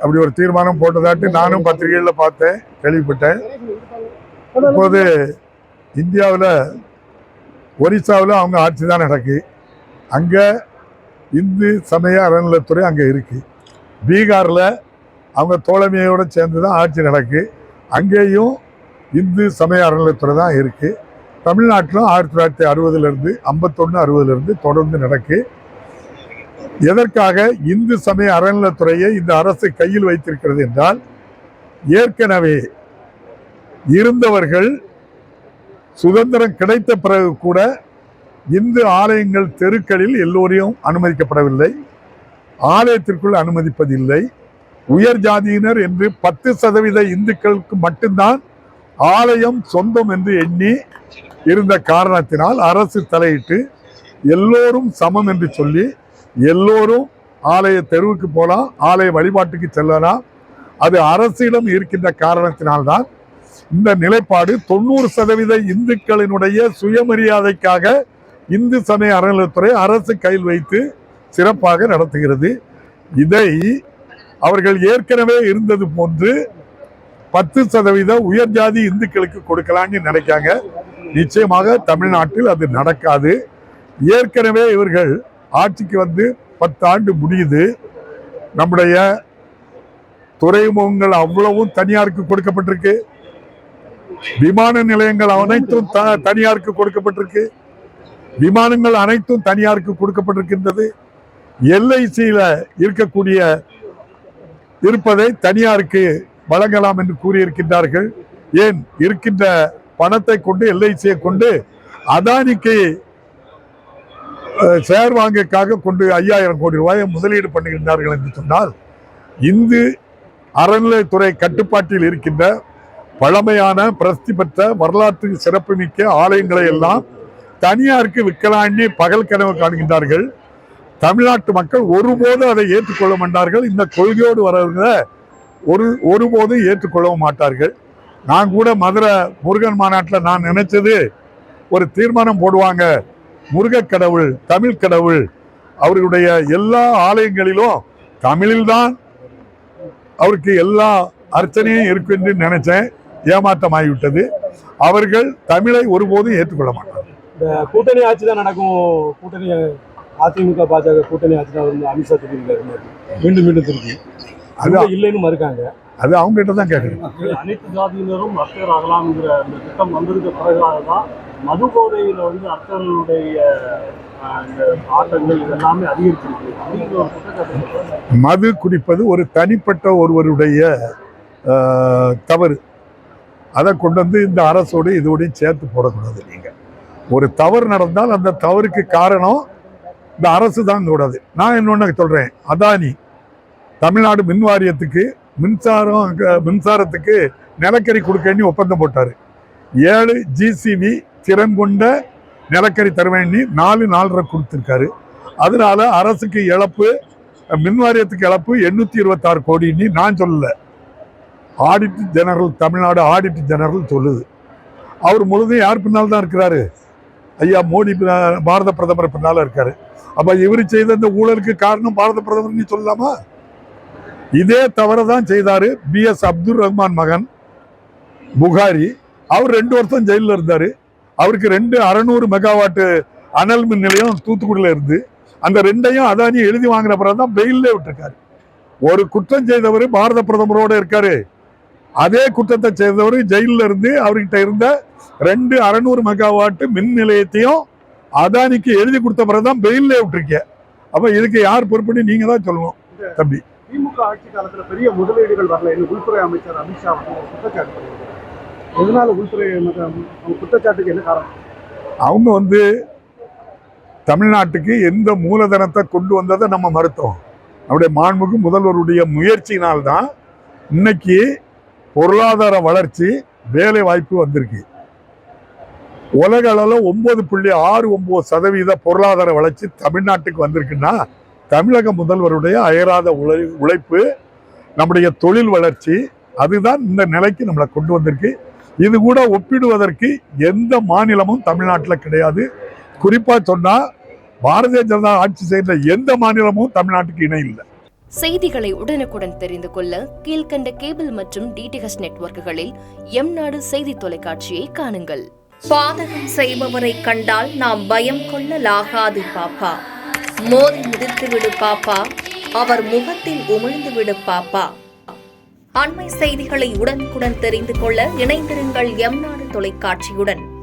அப்படி ஒரு தீர்மானம் போட்டதாட்டு நானும் பத்திரிகைகளில் பார்த்தேன், கேள்விப்பட்டேன். இப்போது இந்தியாவில் ஒரிசாவில் அவங்க ஆட்சி தான் நடக்கு. அங்கே இந்து சமய அறநிலைத்துறை அங்கே இருக்கு. பீகாரில் அவங்க தோழமையோடு சேர்ந்து தான் ஆட்சி நடக்கு. அங்கேயும் இந்து சமய அறநிலைத்துறை தான் இருக்கு. தமிழ்நாட்டிலும் 1960 51 தொடர்ந்து நடக்கு. எதற்காக இந்து சமய அறநிலைத்துறையை இந்த அரசு கையில் வைத்திருக்கிறது என்றால், ஏற்கனவே இருந்தவர்கள் சுதந்திரம் கிடைத்த பிறகு கூட இந்து ஆலயங்கள் தெருக்களில் எல்லோரையும் அனுமதிக்கப்படவில்லை, ஆலயத்திற்குள் அனுமதிப்பதில்லை. உயர் ஜாதியினர் என்று 10% இந்துக்களுக்கு மட்டும்தான் ஆலயம் சொந்தம் என்று எண்ணி இருந்த காரணத்தினால் அரசு தலையிட்டு எல்லோரும் சமம் என்று சொல்லி எல்லோரும் ஆலய தெருவுக்கு போகலாம், ஆலய வழிபாட்டுக்கு செல்லலாம். அது அரசிடம் இருக்கின்ற காரணத்தினால்தான் இந்த நிலைப்பாடு. 90% இந்துக்களினுடைய சுயமரியாதைக்காக இந்து சமய அறநிலையத்துறை அரசு கையில் வைத்து சிறப்பாக நடத்துகிறது. இதை அவர்கள் ஏற்கனவே இருந்தது போன்று 10% உயர் ஜாதி இந்துக்களுக்கு கொடுக்கலான்னு நினைக்காங்க. நிச்சயமாக தமிழ்நாட்டில் அது நடக்காது. ஏற்கனவே இவர்கள் ஆட்சிக்கு வந்து 10 ஆண்டு முடியுது. நம்முடைய துறைமுகங்கள் அவ்வளவும் தனியாருக்கு கொடுக்கப்பட்டிருக்கு. விமான நிலையங்கள் அனைத்தும் தனியாருக்கு கொடுக்கப்பட்டிருக்கு. விமானங்கள் அனைத்தும் தனியாருக்கு கொடுக்கப்பட்டிருக்கின்றது. LICல இருக்கக்கூடிய இருப்பதை தனியாருக்கு வழங்கலாம் என்று கூறியிருக்கின்றார்கள். ஏன் இருக்கின்ற பணத்தை கொண்டு LICயை கொண்டு அதானிக்கு ஷேர் வாங்கக்காக கொண்டு 5000 கோடி ரூபாயை முதலீடு பண்ணுகின்றார்கள் என்று சொன்னால், இந்து அறநிலையத்துறை கட்டுப்பாட்டில் இருக்கின்ற பழமையான பிரசித்தி பெற்ற வரலாற்று சிறப்புமிக்க ஆலயங்களை எல்லாம் தனியாருக்கு விற்கலான்னு பகல் கனவு காணுகின்றார்கள். தமிழ்நாட்டு மக்கள் ஒருபோதும் அதை ஏற்றுக்கொள்ள மாட்டார்கள். இந்த கொள்கையோடு வரவங்க ஒருபோதும் ஏற்றுக்கொள்ளவும் மாட்டார்கள். நான் கூட மதுரை முருகன் மாநாட்டில் நான் நினைச்சது, ஒரு தீர்மானம் போடுவாங்க, முருகக் கடவுள் தமிழ் கடவுள், அவர்களுடைய எல்லா ஆலயங்களிலும் தமிழில்தான் அவருக்கு எல்லா அர்ச்சனையும் இருக்கு என்று நினைச்சேன். ஏமாற்றமாகிவிட்டது. அவர்கள் தமிழை ஒருபோதும் ஏற்றுக்கொள்ள மாட்டார்கள். இந்த கூட்டணி ஆட்சி தான் நடக்கும். கூட்டணி அதிமுக பாஜக கூட்டணி ஆட்சி தான் வந்து அமித்ஷா திருப்பி மீண்டும் திருப்பி அது இல்லைன்னு மறுக்காங்க. அது அவங்க கிட்ட தான் கேட்கணும். அனைத்து ஜாதியினரும் அர்ச்சகர் ஆகலாம்ங்கிற அந்த திட்டம் வந்ததுக்கு பிறகுதான் மது போதையில வந்து அர்ச்சகர்களுடைய ஆட்டங்கள் இதெல்லாமே அதிகரிச்சிருக்கு. மது குடிப்பது ஒரு தனிப்பட்ட ஒருவருடைய தவறு. அதை கொண்டு வந்து இந்த அரசோடு இதோடையும் சேர்த்து போடக்கூடாது. நீங்க ஒரு தவறு நடந்தால் அந்த தவறுக்கு காரணம் இந்த அரசு தான் கூடாது. நான் இன்னொன்னு சொல்றேன், அதானி தமிழ்நாடு மின் வாரியத்துக்கு மின்சாரத்துக்கு நிலக்கரி கொடுக்கன்னு ஒப்பந்தம் போட்டாரு. 7 GCV திறன் கொண்ட நிலக்கரி தருவேன்னு 4.5 கொடுத்திருக்காரு. அதனால அரசுக்கு இழப்பு, மின் வாரியத்துக்கு இழப்பு 826 கோடின்னு நான் சொல்லல, audit general, Tamil Nadu audit general சொல்லுது. அவர் முழுதும் யார் பின்னால் தான் இருக்கிறாரு? ஐயா மோடி பாரத பிரதமர் பின்னால இருக்காரு. அப்ப இவர் செய்த இந்த ஊழலுக்கு காரணம் பாரத பிரதமர் நீ சொல்லலாமா? இதே தவறதான் செய்தாரு BS அப்துல் ரஹ்மான் மகன் புகாரி. அவர் 2 வருஷம் ஜெயிலில் இருந்தாரு. அவருக்கு 600 மெகாவாட்டு அனல் மின் நிலையம் தூத்துக்குடியில இருந்து அந்த 2ஐயும் அதானி எழுதி வாங்கின பிறகுதான் பெயிலே விட்டுருக்காரு. ஒரு குற்றம் செய்தவர் பாரத பிரதமரோட இருக்காரு. அதே குற்றத்தை செய்தவர் ஜெயிலில் இருந்து அவர்கிட்ட இருந்த 600 மெகாவாட்டு மின் நிலையத்தையும் அதானிக்கு எழுதி கொடுத்த பிறகுதான் பெயிலே விட்டுருக்க. அப்ப இதுக்கு யார் பொறுப்புன்னு நீங்க தான் சொல்லணும் தம்பி. திமுக ஆட்சி காலத்துல பெரிய முதலீடுகள் வரல என்று உள்துறை அமைச்சர் அமித்ஷா குற்றச்சாட்டு. எதனால உள்துறை குற்றச்சாட்டுக்கு என்ன காரணம்? அவங்க வந்து தமிழ்நாட்டுக்கு எந்த மூலதனத்தை கொண்டு வந்ததை நம்ம மறுத்தோம். நம்முடைய மாண்புமிகு முதல்வருடைய முயற்சியினால்தான் இன்னைக்கு பொருளாதார வளர்ச்சி, வேலை வாய்ப்பு வந்திருக்கு. உலக அளவில் 9.69% பொருளாதார வளர்ச்சி தமிழ்நாட்டுக்கு வந்திருக்குன்னா தமிழக முதல்வருடைய அயராத உழைப்பு, நம்முடைய தொழில் வளர்ச்சி, அதுதான் இந்த நிலைக்கு நம்மளை கொண்டு வந்திருக்கு. இது கூட ஒப்பிடுவதற்கு எந்த மாநிலமும் தமிழ்நாட்டில் கிடையாது. குறிப்பா சொன்னா பாரதிய ஜனதா ஆட்சி செய்கிற எந்த மாநிலமும் தமிழ்நாட்டுக்கு இணை இல்லை. செய்திகளை உடனுக்குடன் தெரிந்து கொள்ள கீழ்க்கண்ட கேபிள் மற்றும் டிடிஎச் நெட்வொர்க்குகளில் எம்நாடு செய்தி தொலைக்காட்சியை காணுங்கள். பாதகம் செய்பவரை கண்டால் நாம் பயம் கொள்ளலாகாது பாப்பா. மோதி மிதித்துவிடு பாப்பா, அவர் முகத்தில் உமிழ்ந்துவிடு பாப்பா. அண்மை செய்திகளை உடனுக்குடன் தெரிந்து கொள்ள இணைந்திருங்கள் எம்நாடு தொலைக்காட்சியுடன்.